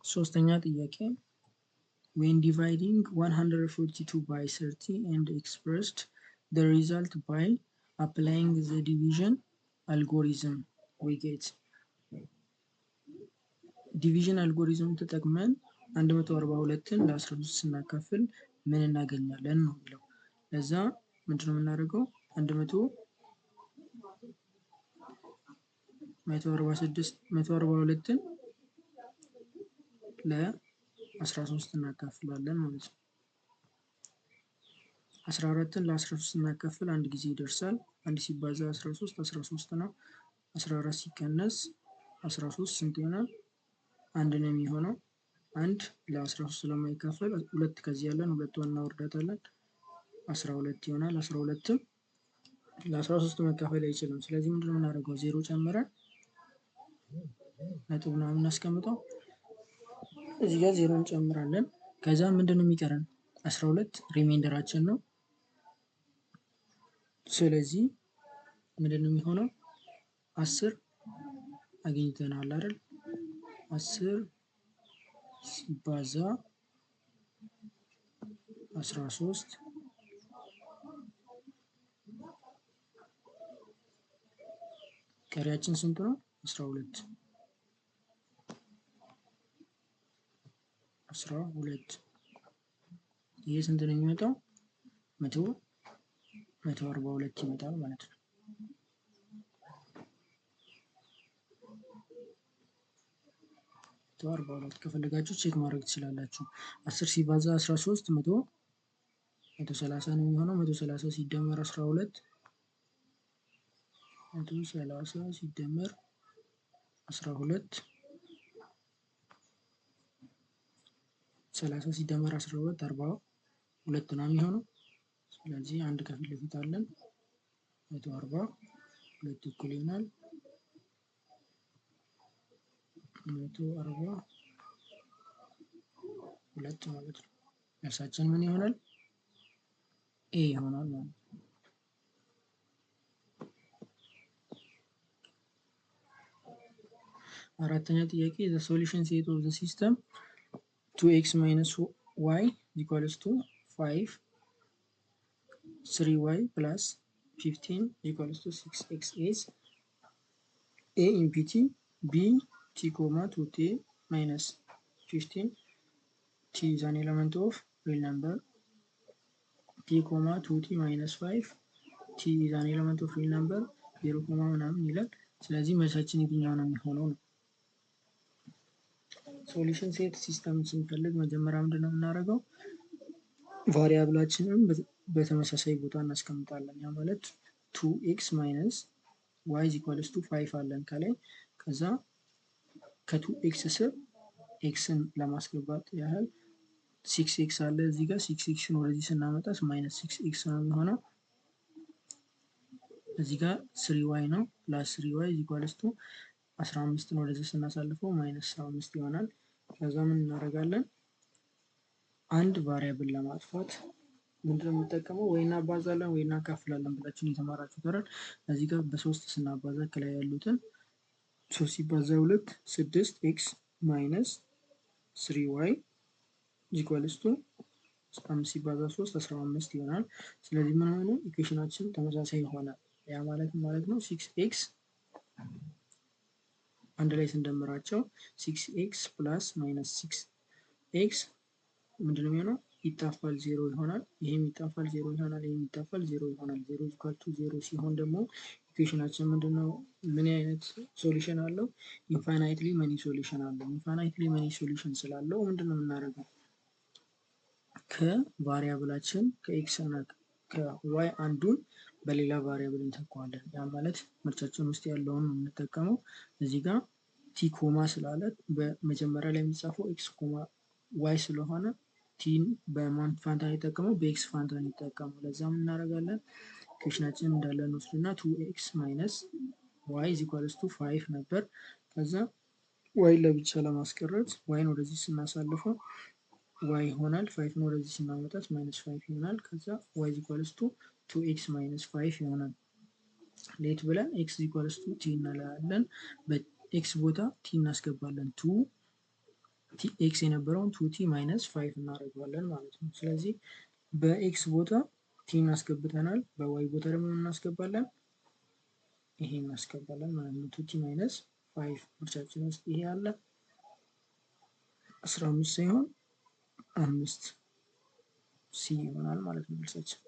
ሶስተኛ ጥያቄ when dividing 142 by 30 and expressed the result by applying the division algorithm we get division algorithm ተጠቅመን 142ን ለ13 ስናካፍል ምን እናገኛለን ነው የሚለው። ለዛ ምንድነው የምናደርገው 142ን ለ13 እናካፍላለን ማለት ነው። 14ን ለ13 ስናካፍል አንድ ጊዜ ይደርሳል። አንድ ሲባዛ 13 13 ነው። 14 ሲቀነስ 13 ስንት ይሆናል? አንድ ነው የሚሆነው። አንድ ለ13 ስለማይካፈል ሁለት ከዚህ ያለን ሁለቷን እናወርዳታለን 12 ይሆናል። 12ም ለ13 መካፈል አይችልም። ስለዚህ ምንድነው የምናደርገው? 0 ጨምረን ነጥብ ነው የምናስቀምጠው። እዚህ ጋር 0 እንጨምራለን። ከዛ ምንድነው የሚቀረን? 12 ሪሜንደራችን ነው። ስለዚህ ምንድነው የሚሆነው? 10 አግኝተናል አይደል? 10 ሲባዛ 13 ቀሪያችን ስንት ነው? 12 ይሄ ስንት ነው የሚመጣው? 142 ይመጣል ማለት ነው። 142 ከፈለጋችሁ ቼክ ማድረግ ትችላላችሁ። 10 ሲባዛ 13 130 ነው የሚሆነው። 130 ሲደመር 12 130 ሲደመር 12 30 ሲደመር 12 42 ነው የሚሆነው። ስለዚህ አንድ ከፊት ለፊት አለን 142 እኩል ይሆናል 142 ማለት ነው። መልሳችን ምን ይሆናል? ኤ ይሆናል ማለት ነው። አራተኛ ጥያቄ the solution set of the system 2x minus y equals to 5 3y plus 15 equals to 6x is a inpt b t comma 2t minus 15 t is an element of real number t comma 2t minus 5 t is an element of real number 0 comma ምናምን ይላል። ስለዚህ መልሳችን የትኛው ነው የሚሆነው ነው። ሶሉሽን ሴት ሲስተም ስንፈልግ መጀመሪያ ምንድነው የምናደርገው? ቫሪያብላችንን በተመሳሳይ ቦታ እናስቀምጣለን። ያ ማለት 2x minus y is equals to 5 አለን ከላይ። ከዛ ከ2x ስር xን ለማስገባት ያህል 6x አለ እዚህ ጋር 6xን ወደዚህ ስናመጣስ minus 6x ነው የሚሆነው። እዚህ ጋር 3y ነው plus 3y is equals to 15ን ወደዚህ ስናሳልፈው minus 15 ይሆናል። ከዛ ምን እናደርጋለን? አንድ ቫሪያብል ለማጥፋት ምንድነው የምንጠቀመው? ወይ እናባዛለን ወይ እናካፍላለን ብላችሁ የተማራችሁት አይደል? እዚህ ጋር በ3 ስናባዛ ከላይ ያሉትን 3 ሲባዛ 2 6x minus 3y equals to 5 ሲባዛ 3 15 ይሆናል። ስለዚህ ምን ሆነ? ኢኩዌሽናችን ተመሳሳይ ይሆናል። ያ ማለት ነው 6x አንድ ላይ ስንደምራቸው 6x plus minus 6x ምንድነው የሚሆነው? ይጣፋል 0 ይሆናል። ይሄም ይጣፋል 0 ይሆናል። ይሄም ይጣፋል 0 ይሆናል። 0 equal to 0 ሲሆን ደግሞ ኢኩዌሽናችን ምንድነው? ምን አይነት ሶሉሽን አለው? ኢንፋይናይትሊ መኒ ሶሉሽን አለው። ኢንፋይናይትሊ መኒ ሶሉሽን ስላለው ምንድነው የምናደርገው? ከቫሪያብላችን ከኤክስ እና ከዋይ አንዱን በሌላ ቫሪያብል እንተካዋለን። ያ ማለት ምርጫችን ውስጥ ያለውን ነው የምንጠቀመው። እዚህ ጋር ቲ ኮማ ስላለ በመጀመሪያ ላይ የሚጻፈው ኤክስ ኮማ ዋይ ስለሆነ ቲን በማን ፋንታ እንጠቀመው? በኤክስ ፋንታ እንጠቀመው። ለዛ ምን እናደርጋለን? ኢኩዌሽናችን እንዳለ እንወስድና 2x minus y is equals to 5 ነበር። ከዛ y ለብቻ ለማስቀረት yን ወደዚህ ስናሳልፈው y ይሆናል። 5 ነው ወደዚህ ስናመጣት minus 5 ይሆናል። ከዛ y is equals to 2x minus 5 ይሆናል። ሌት ብለን x is equals to t እንላለን። በኤክስ ቦታ t እናስገባለን። 2 ኤክስ የነበረውን 2t ማይነስ 5 እናደርገዋለን ማለት ነው። ስለዚህ በኤክስ ቦታ ቲ እናስገብተናል፣ በዋይ ቦታ ደግሞ እናስገባለን፣ ይሄ እናስገባለን ማለት ነው። 2t ማይነስ 5 ምርጫችን ውስጥ ይሄ አለ። 15 ሳይሆን 5 ሲ ይሆናል ማለት ነው መልሳችን።